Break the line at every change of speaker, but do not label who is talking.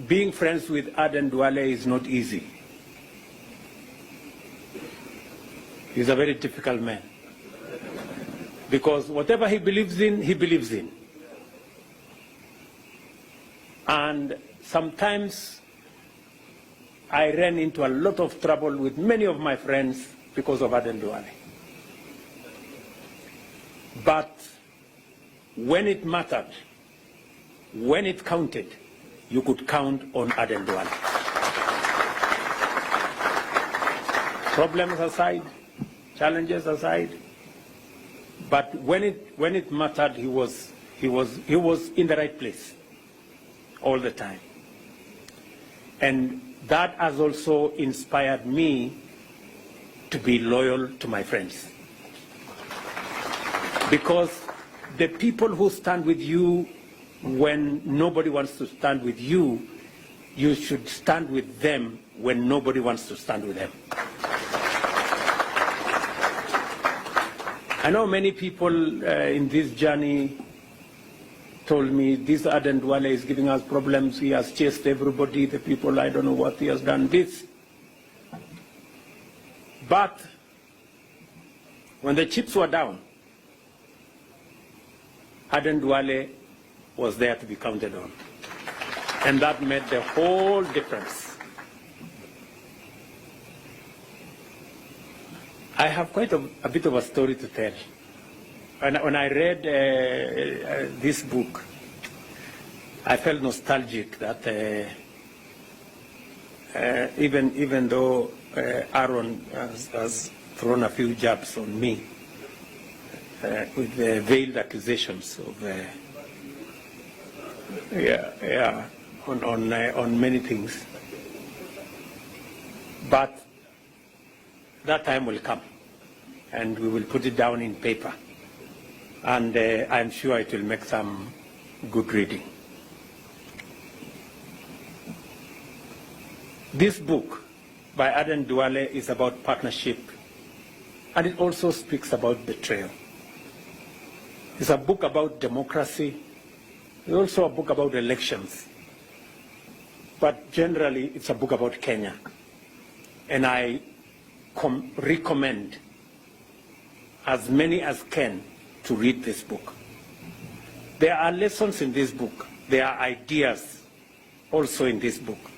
being friends with ADEN BARE is not easy. He's a very difficult man. Because whatever he believes in, he believes in. And sometimes I ran into a lot of trouble with many of my friends because of ADEN BARE. But when it mattered, when it counted, you could count on ADEN BARE. Problems aside, challenges aside, but when it mattered, he was in the right place all the time. And that has also inspired me to be loyal to my friends. Because the people who stand with you when nobody wants to stand with you, you should stand with them when nobody wants to stand with them. I know many people in this journey told me this ADEN BARE is giving us problems. He has chased everybody, the people, I don't know what he has done this. But when the chips were down, ADEN BARE was there to be counted on. And that made the whole difference. I have quite a bit of a story to tell. When I read this book, I felt nostalgic that even though Aaron has thrown a few jabs on me with the veiled accusations of on many things, but that time will come, and we will put it down in paper, and I'm sure it will make some good reading. This book by ADEN BARE is about partnership, and it also speaks about betrayal. It's a book about democracy. It's also a book about elections. But generally, it's a book about Kenya. And I recommend as many as can to read this book. There are lessons in this book. There are ideas also in this book.